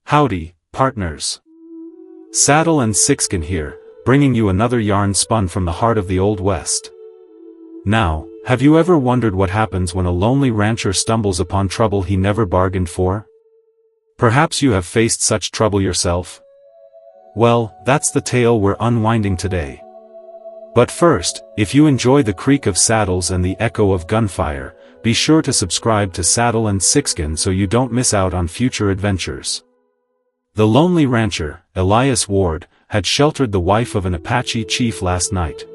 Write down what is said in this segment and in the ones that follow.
Howdy, partners. Saddle and Sixgun here, bringing you another yarn spun from the heart of the Old West. Now, have you ever wondered what happens when a lonely rancher stumbles upon trouble he never bargained for? Perhaps you have faced such trouble yourself? Well, that's the tale we're unwinding today. But first, if you enjoy the creak of saddles and the echo of gunfire, be sure to subscribe to Saddle and Sixgun so you don't miss out on future adventures. The lonely rancher, Elias Ward, had sheltered the wife of an Apache chief last night.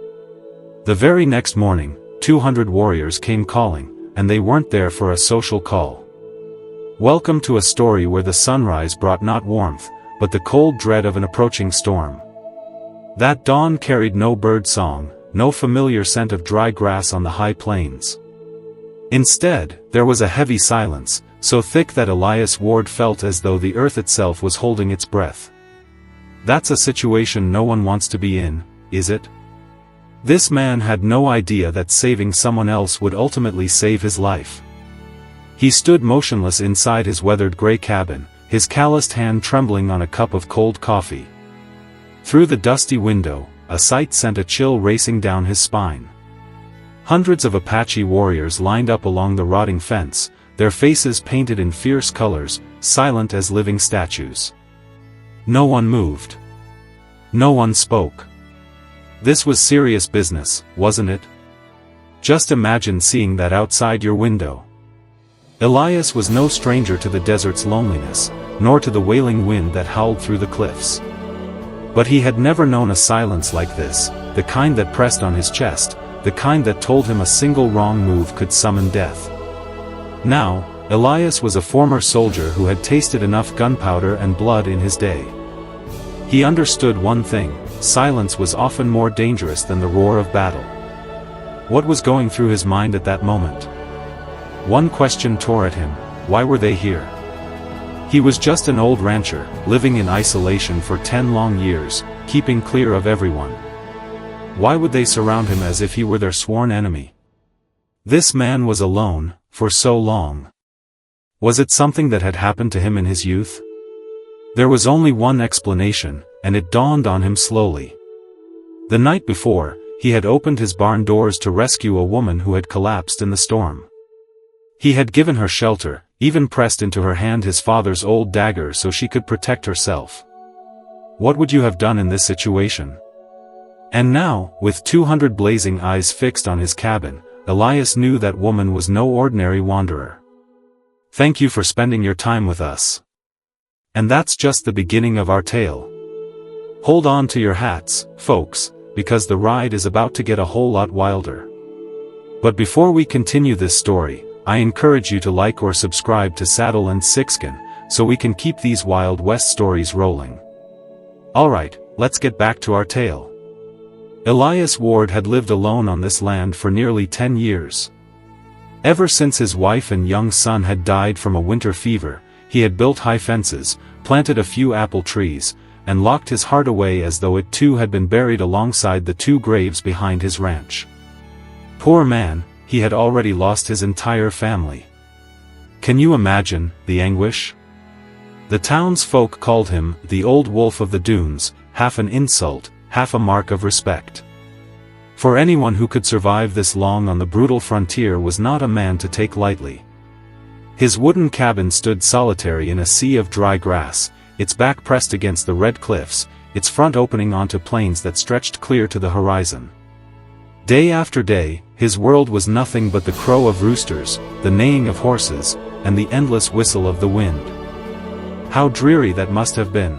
The very next morning, 200 warriors came calling, and they weren't there for a social call. Welcome to a story where the sunrise brought not warmth, but the cold dread of an approaching storm. That dawn carried no bird song, no familiar scent of dry grass on the high plains. Instead, there was a heavy silence, so thick that Elias Ward felt as though the earth itself was holding its breath. That's a situation no one wants to be in, is it? This man had no idea that saving someone else would ultimately save his life. He stood motionless inside his weathered gray cabin, his calloused hand trembling on a cup of cold coffee. Through the dusty window, a sight sent a chill racing down his spine. Hundreds of Apache warriors lined up along the rotting fence, their faces painted in fierce colors, silent as living statues. No one moved. No one spoke. This was serious business, wasn't it? Just imagine seeing that outside your window. Elias was no stranger to the desert's loneliness, nor to the wailing wind that howled through the cliffs. But he had never known a silence like this, the kind that pressed on his chest, the kind that told him a single wrong move could summon death. Now, Elias was a former soldier who had tasted enough gunpowder and blood in his day. He understood one thing: silence was often more dangerous than the roar of battle. What was going through his mind at that moment? One question tore at him: why were they here? He was just an old rancher, living in isolation for 10 long years, keeping clear of everyone. Why would they surround him as if he were their sworn enemy? This man was alone, for so long. Was it something that had happened to him in his youth? There was only one explanation, and it dawned on him slowly. The night before, he had opened his barn doors to rescue a woman who had collapsed in the storm. He had given her shelter, even pressed into her hand his father's old dagger so she could protect herself. What would you have done in this situation? And now, with 200 blazing eyes fixed on his cabin, Elias knew that woman was no ordinary wanderer. Thank you for spending your time with us. And that's just the beginning of our tale. Hold on to your hats, folks, because the ride is about to get a whole lot wilder. But before we continue this story, I encourage you to like or subscribe to Saddle and Sixgun, so we can keep these Wild West stories rolling. Alright, let's get back to our tale. Elias Ward had lived alone on this land for nearly 10 years. Ever since his wife and young son had died from a winter fever, he had built high fences, planted a few apple trees, and locked his heart away as though it too had been buried alongside the 2 graves behind his ranch. Poor man, he had already lost his entire family. Can you imagine the anguish? The townsfolk called him the Old Wolf of the Dunes, half an insult, half a mark of respect. For anyone who could survive this long on the brutal frontier was not a man to take lightly. His wooden cabin stood solitary in a sea of dry grass, its back pressed against the red cliffs, its front opening onto plains that stretched clear to the horizon. Day after day, his world was nothing but the crow of roosters, the neighing of horses, and the endless whistle of the wind. How dreary that must have been.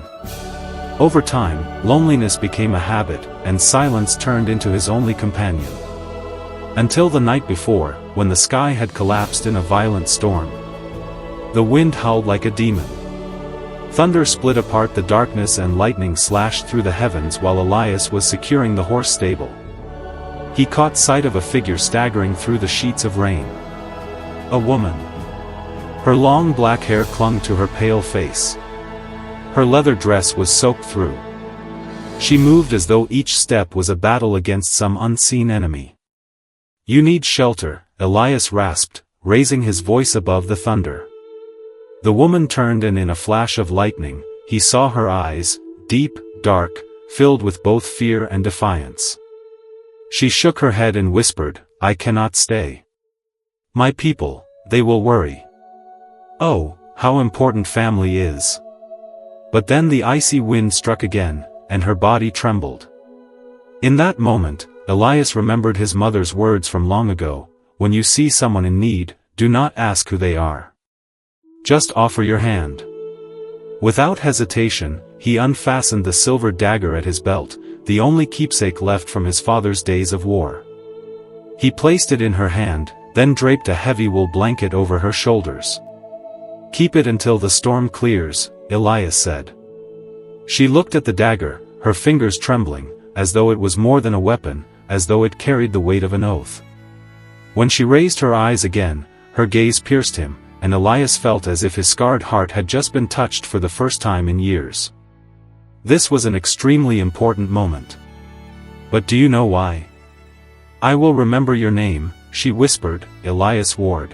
Over time, loneliness became a habit, and silence turned into his only companion. Until the night before, when the sky had collapsed in a violent storm. The wind howled like a demon. Thunder split apart the darkness and lightning slashed through the heavens while Elias was securing the horse stable. He caught sight of a figure staggering through the sheets of rain. A woman. Her long black hair clung to her pale face. Her leather dress was soaked through. She moved as though each step was a battle against some unseen enemy. "You need shelter," Elias rasped, raising his voice above the thunder. The woman turned, and in a flash of lightning, he saw her eyes, deep, dark, filled with both fear and defiance. She shook her head and whispered, "I cannot stay. My people, they will worry. Oh, how important family is." But then the icy wind struck again, and her body trembled. In that moment, Elias remembered his mother's words from long ago: when you see someone in need, do not ask who they are. Just offer your hand. Without hesitation, he unfastened the silver dagger at his belt, the only keepsake left from his father's days of war. He placed it in her hand, then draped a heavy wool blanket over her shoulders. "Keep it until the storm clears," Elias said. She looked at the dagger, her fingers trembling, as though it was more than a weapon, as though it carried the weight of an oath. When she raised her eyes again, her gaze pierced him, and Elias felt as if his scarred heart had just been touched for the first time in years. This was an extremely important moment. "But do you know why?" "I will remember your name," she whispered, "Elias Ward."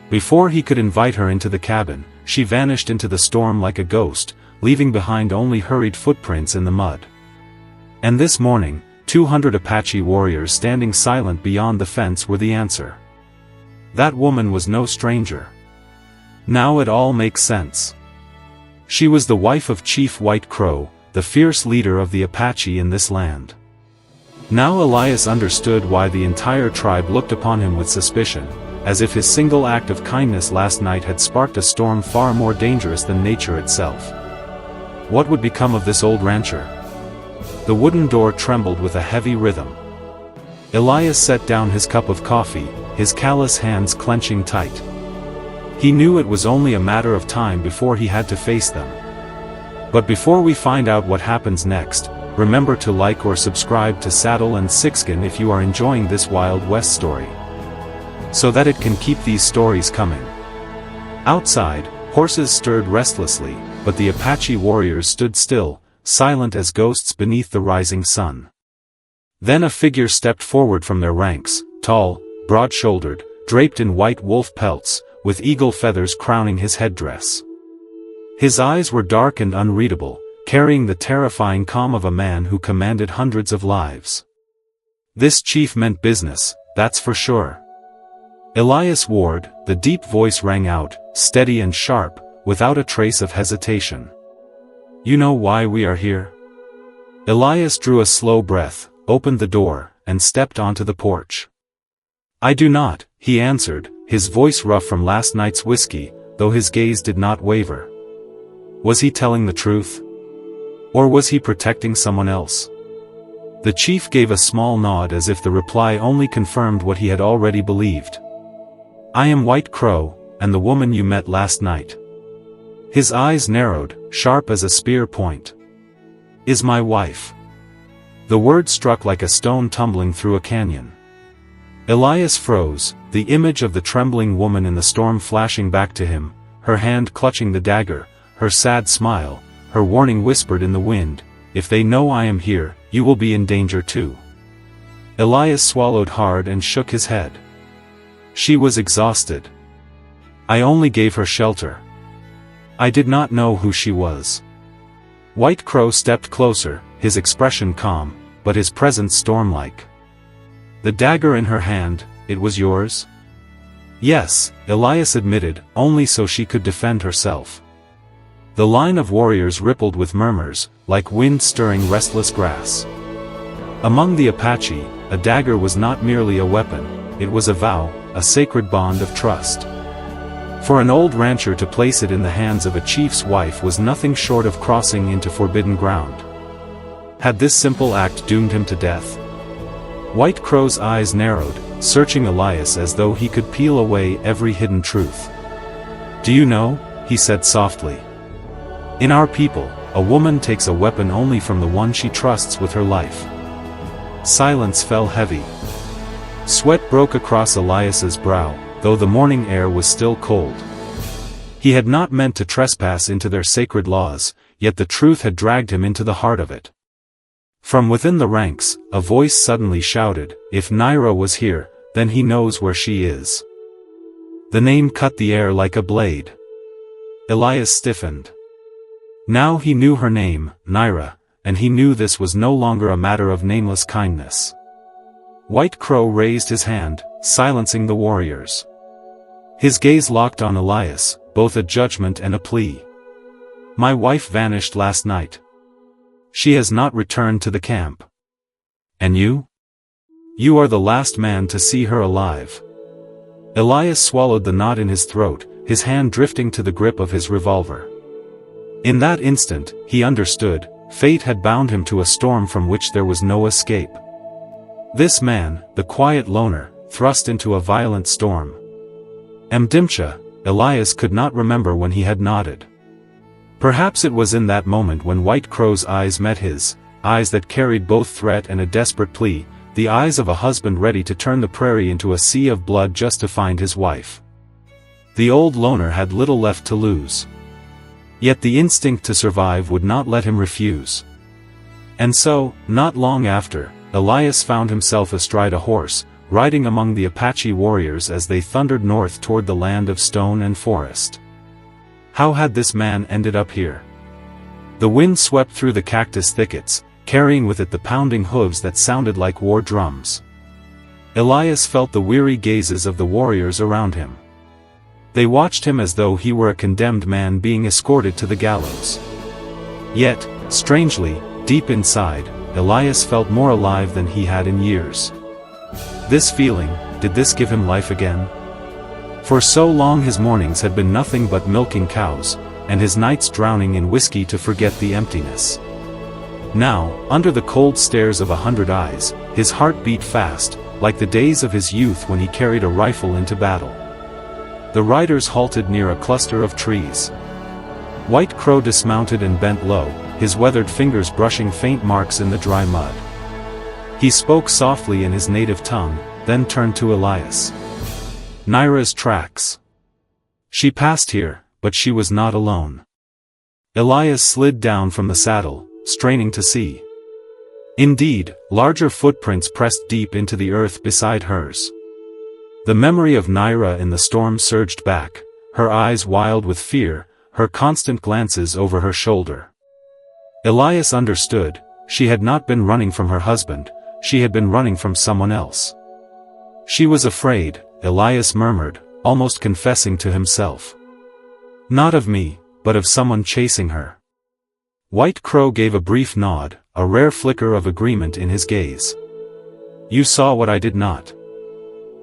Before he could invite her into the cabin, she vanished into the storm like a ghost, leaving behind only hurried footprints in the mud. And this morning, 200 Apache warriors standing silent beyond the fence were the answer. That woman was no stranger. Now it all makes sense. She was the wife of Chief White Crow, the fierce leader of the Apache in this land. Now Elias understood why the entire tribe looked upon him with suspicion, as if his single act of kindness last night had sparked a storm far more dangerous than nature itself. What would become of this old rancher? The wooden door trembled with a heavy rhythm. Elias set down his cup of coffee, his callous hands clenching tight. He knew it was only a matter of time before he had to face them. But before we find out what happens next, remember to like or subscribe to Saddle and Sixgun if you are enjoying this Wild West story, so that it can keep these stories coming. Outside, horses stirred restlessly, but the Apache warriors stood still, silent as ghosts beneath the rising sun. Then a figure stepped forward from their ranks, tall, broad-shouldered, draped in white wolf pelts, with eagle feathers crowning his headdress. His eyes were dark and unreadable, carrying the terrifying calm of a man who commanded hundreds of lives. This chief meant business, that's for sure. "Elias Ward," the deep voice rang out, steady and sharp, without a trace of hesitation. "You know why we are here?" Elias drew a slow breath, opened the door, and stepped onto the porch. "I do not," he answered, his voice rough from last night's whiskey, though his gaze did not waver. Was he telling the truth? Or was he protecting someone else? The chief gave a small nod as if the reply only confirmed what he had already believed. "I am White Crow, and the woman you met last night." His eyes narrowed, sharp as a spear point. "Is my wife." The word struck like a stone tumbling through a canyon. Elias froze, the image of the trembling woman in the storm flashing back to him, her hand clutching the dagger, her sad smile, her warning whispered in the wind, "If they know I am here, you will be in danger too." Elias swallowed hard and shook his head. She was exhausted. "I only gave her shelter. I did not know who she was." White Crow stepped closer, his expression calm, but his presence storm-like. "The dagger in her hand, it was yours?" "Yes," Elias admitted, only so she could defend herself. The line of warriors rippled with murmurs, like wind stirring restless grass. Among the Apache, a dagger was not merely a weapon, it was a vow, a sacred bond of trust. For an old rancher to place it in the hands of a chief's wife was nothing short of crossing into forbidden ground. Had this simple act doomed him to death? White Crow's eyes narrowed, searching Elias as though he could peel away every hidden truth. "Do you know?" he said softly. "In our people, a woman takes a weapon only from the one she trusts with her life." Silence fell heavy. Sweat broke across Elias's brow, though the morning air was still cold. He had not meant to trespass into their sacred laws, yet the truth had dragged him into the heart of it. From within the ranks, a voice suddenly shouted, "If Naira was here, then he knows where she is." The name cut the air like a blade. Elias stiffened. Now he knew her name, Naira, and he knew this was no longer a matter of nameless kindness. White Crow raised his hand, silencing the warriors. His gaze locked on Elias, both a judgment and a plea. My wife vanished last night. She has not returned to the camp. And you? You are the last man to see her alive. Elias swallowed the knot in his throat, his hand drifting to the grip of his revolver. In that instant, he understood, fate had bound him to a storm from which there was no escape. This man, the quiet loner, thrust into a violent storm. Mdimcha, Elias could not remember when he had nodded. Perhaps it was in that moment when White Crow's eyes met his, eyes that carried both threat and a desperate plea, the eyes of a husband ready to turn the prairie into a sea of blood just to find his wife. The old loner had little left to lose. Yet the instinct to survive would not let him refuse. And so, not long after, Elias found himself astride a horse, riding among the Apache warriors as they thundered north toward the land of stone and forest. How had this man ended up here? The wind swept through the cactus thickets, carrying with it the pounding hooves that sounded like war drums. Elias felt the weary gazes of the warriors around him. They watched him as though he were a condemned man being escorted to the gallows. Yet, strangely, deep inside, Elias felt more alive than he had in years. This feeling, did this give him life again? For so long his mornings had been nothing but milking cows, and his nights drowning in whiskey to forget the emptiness. Now, under the cold stares of 100 eyes, his heart beat fast, like the days of his youth when he carried a rifle into battle. The riders halted near a cluster of trees. White Crow dismounted and bent low, his weathered fingers brushing faint marks in the dry mud. He spoke softly in his native tongue, then turned to Elias. Naira's tracks. She passed here, but she was not alone. Elias slid down from the saddle, straining to see. Indeed, larger footprints pressed deep into the earth beside hers. The memory of Naira in the storm surged back, her eyes wild with fear, her constant glances over her shoulder. Elias understood, she had not been running from her husband, she had been running from someone else. She was afraid, Elias murmured, almost confessing to himself. Not of me, but of someone chasing her. White Crow gave a brief nod, a rare flicker of agreement in his gaze. You saw what I did not.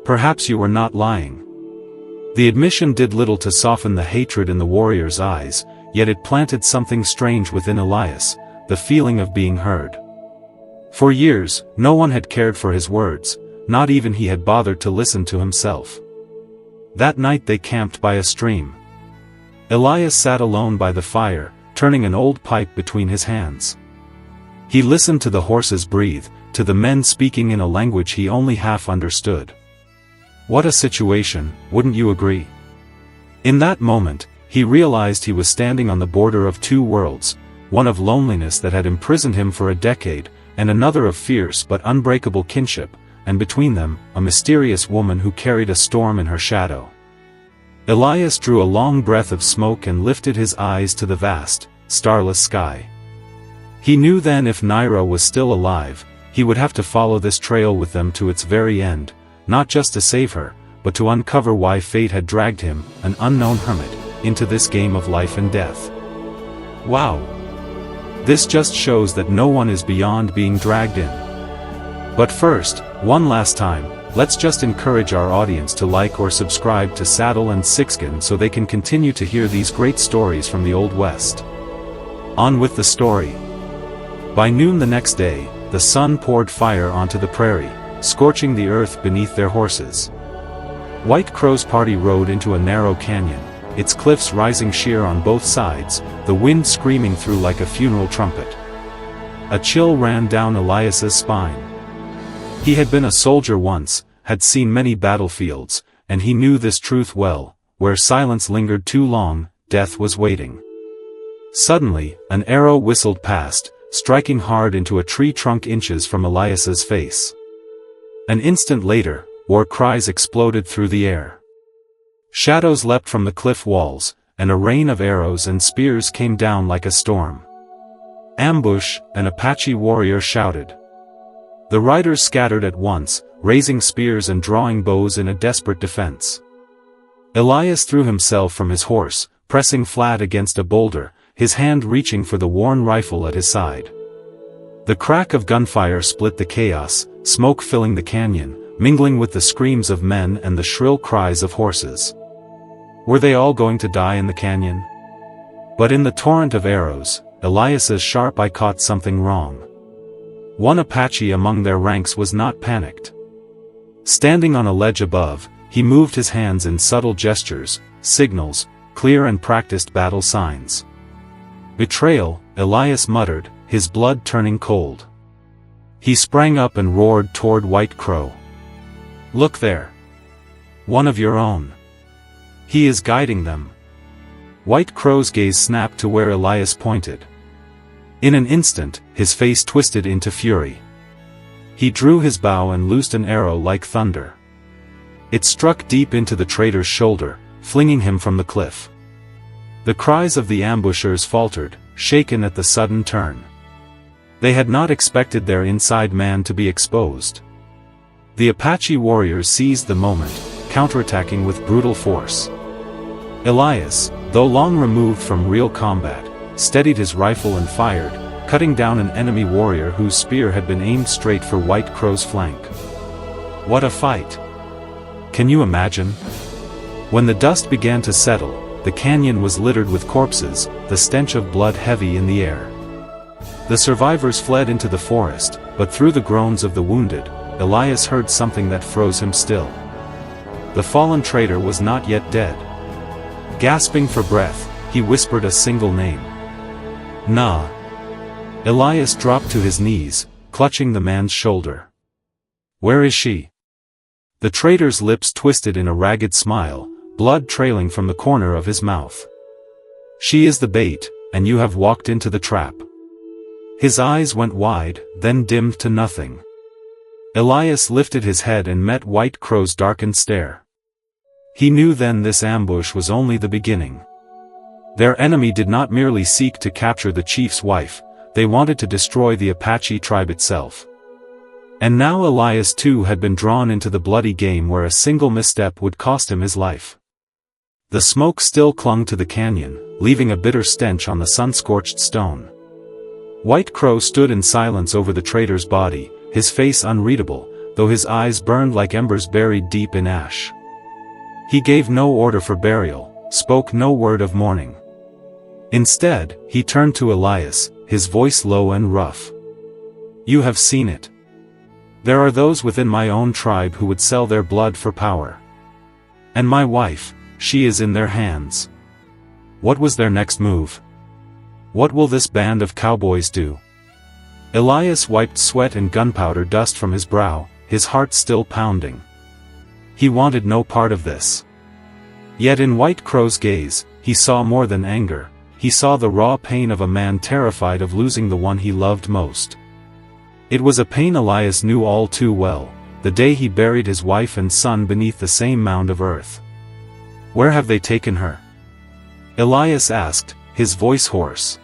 Perhaps you were not lying. The admission did little to soften the hatred in the warrior's eyes, yet it planted something strange within Elias, the feeling of being heard. For years, no one had cared for his words, not even he had bothered to listen to himself. That night they camped by a stream. Elias sat alone by the fire, turning an old pipe between his hands. He listened to the horses breathe, to the men speaking in a language he only half understood. What a situation, wouldn't you agree? In that moment, he realized he was standing on the border of two worlds, one of loneliness that had imprisoned him for a decade, and another of fierce but unbreakable kinship, and between them, a mysterious woman who carried a storm in her shadow. Elias drew a long breath of smoke and lifted his eyes to the vast, starless sky. He knew then if Naira was still alive, he would have to follow this trail with them to its very end, not just to save her, but to uncover why fate had dragged him, an unknown hermit, into this game of life and death. Wow! This just shows that no one is beyond being dragged in. But first, one last time, let's just encourage our audience to like or subscribe to Saddle and Sixgun so they can continue to hear these great stories from the Old West. On with the story. By noon the next day, the sun poured fire onto the prairie, scorching the earth beneath their horses. White Crow's party rode into a narrow canyon, its cliffs rising sheer on both sides, the wind screaming through like a funeral trumpet. A chill ran down Elias's spine. He had been a soldier once, had seen many battlefields, and he knew this truth well: where silence lingered too long, death was waiting. Suddenly, an arrow whistled past, striking hard into a tree trunk inches from Elias's face. An instant later, war cries exploded through the air. Shadows leapt from the cliff walls, and a rain of arrows and spears came down like a storm. "Ambush!" an Apache warrior shouted. The riders scattered at once, raising spears and drawing bows in a desperate defense. Elias threw himself from his horse, pressing flat against a boulder, his hand reaching for the worn rifle at his side. The crack of gunfire split the chaos, smoke filling the canyon, mingling with the screams of men and the shrill cries of horses. Were they all going to die in the canyon? But in the torrent of arrows, Elias's sharp eye caught something wrong. One Apache among their ranks was not panicked. Standing on a ledge above, he moved his hands in subtle gestures, signals, clear and practiced battle signs. "Betrayal," Elias muttered, his blood turning cold. He sprang up and roared toward White Crow. "Look there! One of your own! He is guiding them!" White Crow's gaze snapped to where Elias pointed. In an instant, his face twisted into fury. He drew his bow and loosed an arrow like thunder. It struck deep into the traitor's shoulder, flinging him from the cliff. The cries of the ambushers faltered, shaken at the sudden turn. They had not expected their inside man to be exposed. The Apache warriors seized the moment, counterattacking with brutal force. Elias, though long removed from real combat, steadied his rifle and fired, cutting down an enemy warrior whose spear had been aimed straight for White Crow's flank. What a fight! Can you imagine? When the dust began to settle, the canyon was littered with corpses, the stench of blood heavy in the air. The survivors fled into the forest, but through the groans of the wounded, Elias heard something that froze him still. The fallen traitor was not yet dead. Gasping for breath, he whispered a single name. "Nah." Elias dropped to his knees, clutching the man's shoulder. "Where is she?" The traitor's lips twisted in a ragged smile, blood trailing from the corner of his mouth. "She is the bait, and you have walked into the trap." His eyes went wide, then dimmed to nothing. Elias lifted his head and met White Crow's darkened stare. He knew then this ambush was only the beginning. Their enemy did not merely seek to capture the chief's wife, they wanted to destroy the Apache tribe itself. And now Elias too had been drawn into the bloody game where a single misstep would cost him his life. The smoke still clung to the canyon, leaving a bitter stench on the sun-scorched stone. White Crow stood in silence over the traitor's body, his face unreadable, though his eyes burned like embers buried deep in ash. He gave no order for burial, spoke no word of mourning. Instead, he turned to Elias, his voice low and rough. "You have seen it. There are those within my own tribe who would sell their blood for power. And my wife, she is in their hands. What was their next move? What will this band of cowboys do?" Elias wiped sweat and gunpowder dust from his brow, his heart still pounding. He wanted no part of this. Yet in White Crow's gaze, he saw more than anger, he saw the raw pain of a man terrified of losing the one he loved most. It was a pain Elias knew all too well, the day he buried his wife and son beneath the same mound of earth. "Where have they taken her?" Elias asked, his voice hoarse.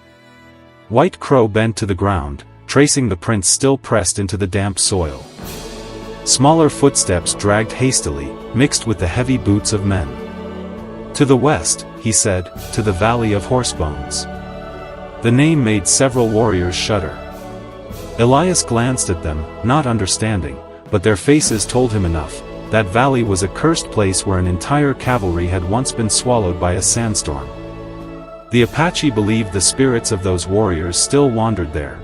White Crow bent to the ground, tracing the prints still pressed into the damp soil. Smaller footsteps dragged hastily, mixed with the heavy boots of men. "To the west," he said, "to the Valley of Horsebones." The name made several warriors shudder. Elias glanced at them, not understanding, but their faces told him enough. That valley was a cursed place where an entire cavalry had once been swallowed by a sandstorm. The Apache believed the spirits of those warriors still wandered there.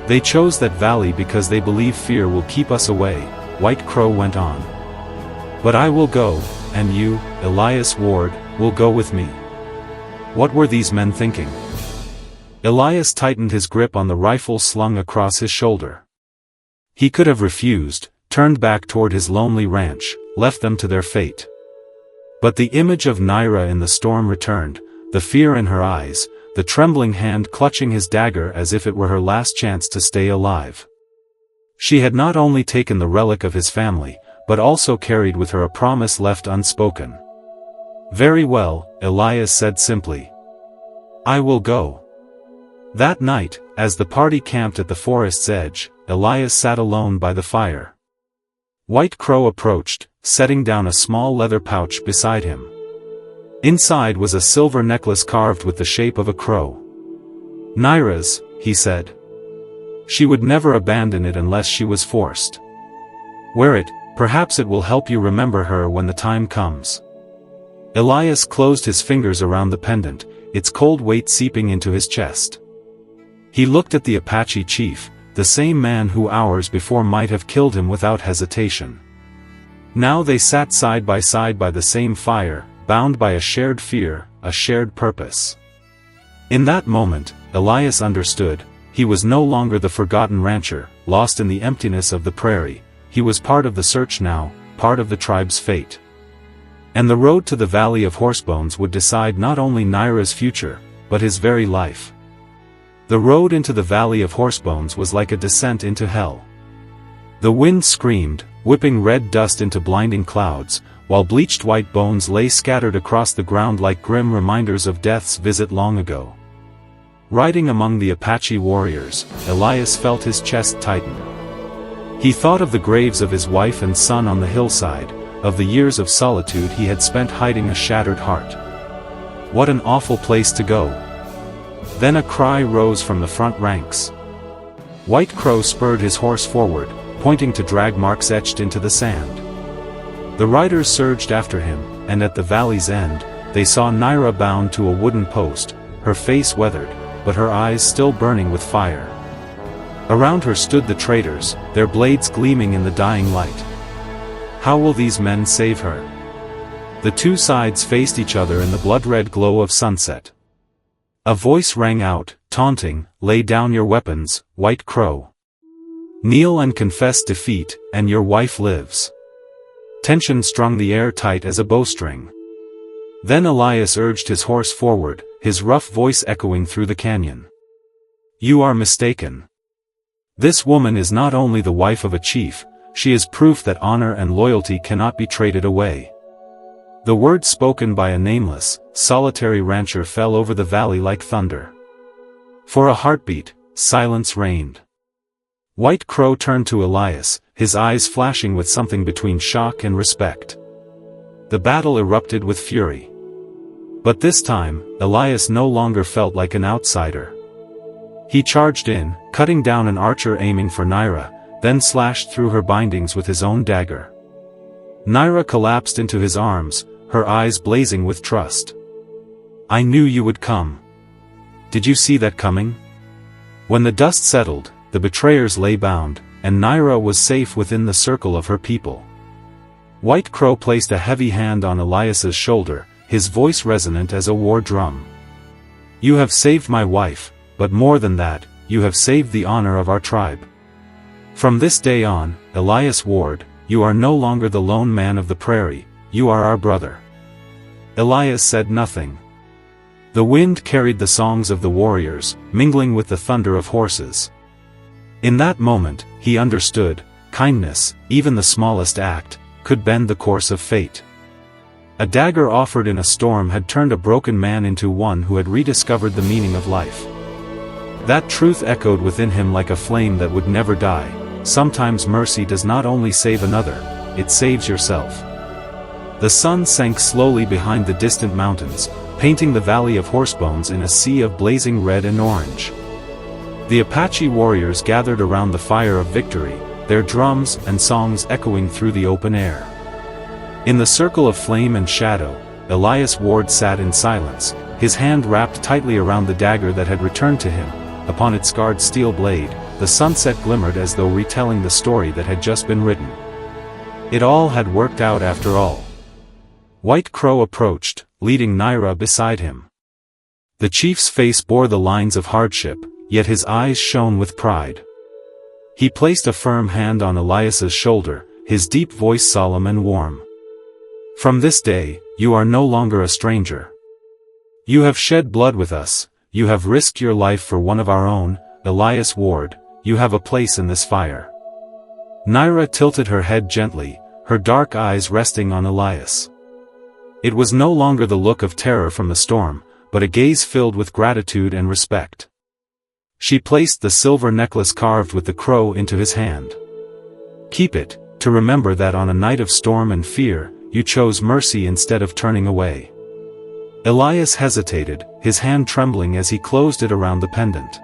"They chose that valley because they believe fear will keep us away," White Crow went on. "But I will go, and you, Elias Ward, will go with me." What were these men thinking? Elias tightened his grip on the rifle slung across his shoulder. He could have refused, turned back toward his lonely ranch, left them to their fate. But the image of Naira in the storm returned, the fear in her eyes, the trembling hand clutching his dagger as if it were her last chance to stay alive. She had not only taken the relic of his family, but also carried with her a promise left unspoken. "Very well," Elias said simply. "I will go." That night, as the party camped at the forest's edge, Elias sat alone by the fire. White Crow approached, setting down a small leather pouch beside him. Inside was a silver necklace carved with the shape of a crow. "Naira's," he said. "She would never abandon it unless she was forced. Wear it, perhaps it will help you remember her when the time comes." Elias closed his fingers around the pendant, its cold weight seeping into his chest. He looked at the Apache chief, the same man who hours before might have killed him without hesitation. Now they sat side by the same fire, bound by a shared fear, a shared purpose. In that moment, Elias understood, he was no longer the forgotten rancher, lost in the emptiness of the prairie. He was part of the search now, part of the tribe's fate. And the road to the Valley of Horsebones would decide not only Naira's future, but his very life. The road into the Valley of Horsebones was like a descent into hell. The wind screamed, whipping red dust into blinding clouds, while bleached white bones lay scattered across the ground like grim reminders of death's visit long ago. Riding among the Apache warriors, Elias felt his chest tighten. He thought of the graves of his wife and son on the hillside, of the years of solitude he had spent hiding a shattered heart. What an awful place to go. Then a cry rose from the front ranks. White Crow spurred his horse forward, pointing to drag marks etched into the sand. The riders surged after him, and at the valley's end, they saw Naira bound to a wooden post, her face weathered, but her eyes still burning with fire. Around her stood the traitors, their blades gleaming in the dying light. How will these men save her? The two sides faced each other in the blood-red glow of sunset. A voice rang out, taunting, "Lay down your weapons, White Crow. Kneel and confess defeat, and your wife lives." Tension strung the air tight as a bowstring. Then Elias urged his horse forward, his rough voice echoing through the canyon. "You are mistaken. This woman is not only the wife of a chief, she is proof that honor and loyalty cannot be traded away." The words spoken by a nameless, solitary rancher fell over the valley like thunder. For a heartbeat, silence reigned. White Crow turned to Elias, his eyes flashing with something between shock and respect. The battle erupted with fury. But this time, Elias no longer felt like an outsider. He charged in, cutting down an archer aiming for Naira, then slashed through her bindings with his own dagger. Naira collapsed into his arms, her eyes blazing with trust. "I knew you would come. Did you see that coming?" When the dust settled, the betrayers lay bound, and Naira was safe within the circle of her people. White Crow placed a heavy hand on Elias's shoulder, his voice resonant as a war drum. "You have saved my wife, but more than that, you have saved the honor of our tribe. From this day on, Elias Ward, you are no longer the lone man of the prairie, you are our brother." Elias said nothing. The wind carried the songs of the warriors, mingling with the thunder of horses. In that moment, he understood, kindness, even the smallest act, could bend the course of fate. A dagger offered in a storm had turned a broken man into one who had rediscovered the meaning of life. That truth echoed within him like a flame that would never die. Sometimes mercy does not only save another, it saves yourself. The sun sank slowly behind the distant mountains, painting the Valley of Horsebones in a sea of blazing red and orange. The Apache warriors gathered around the fire of victory, their drums and songs echoing through the open air. In the circle of flame and shadow, Elias Ward sat in silence, his hand wrapped tightly around the dagger that had returned to him. Upon its scarred steel blade, the sunset glimmered as though retelling the story that had just been written. It all had worked out after all. White Crow approached, leading Naira beside him. The chief's face bore the lines of hardship, yet his eyes shone with pride. He placed a firm hand on Elias's shoulder, his deep voice solemn and warm. "From this day, you are no longer a stranger. You have shed blood with us, you have risked your life for one of our own, Elias Ward, you have a place in this fire." Naira tilted her head gently, her dark eyes resting on Elias. It was no longer the look of terror from the storm, but a gaze filled with gratitude and respect. She placed the silver necklace carved with the crow into his hand. "Keep it, to remember that on a night of storm and fear, you chose mercy instead of turning away." Elias hesitated, his hand trembling as he closed it around the pendant.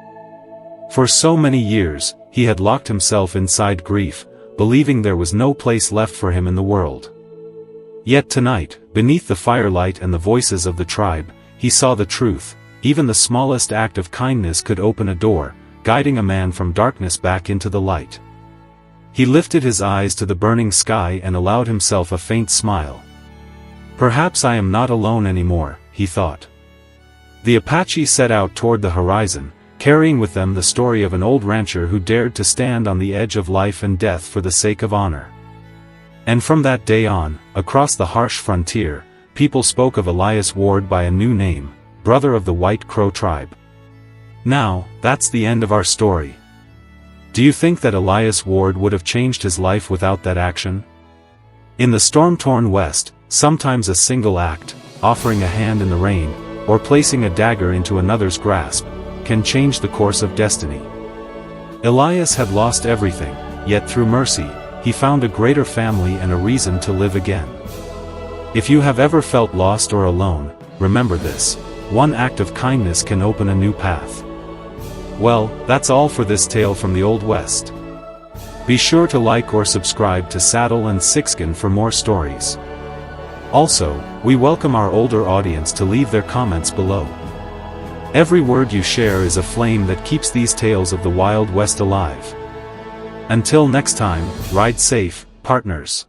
For so many years, he had locked himself inside grief, believing there was no place left for him in the world. Yet tonight, beneath the firelight and the voices of the tribe, he saw the truth. Even the smallest act of kindness could open a door, guiding a man from darkness back into the light. He lifted his eyes to the burning sky and allowed himself a faint smile. "Perhaps I am not alone anymore," he thought. The Apache set out toward the horizon, carrying with them the story of an old rancher who dared to stand on the edge of life and death for the sake of honor. And from that day on, across the harsh frontier, people spoke of Elias Ward by a new name, brother of the White Crow tribe. Now, that's the end of our story. Do you think that Elias Ward would have changed his life without that action? In the storm-torn West, sometimes a single act, offering a hand in the rain, or placing a dagger into another's grasp, can change the course of destiny. Elias had lost everything, yet through mercy, he found a greater family and a reason to live again. If you have ever felt lost or alone, remember this: one act of kindness can open a new path. Well, that's all for this tale from the Old West. Be sure to like or subscribe to Saddle and Sixgun for more stories. Also, we welcome our older audience to leave their comments below. Every word you share is a flame that keeps these tales of the Wild West alive. Until next time, ride safe, partners.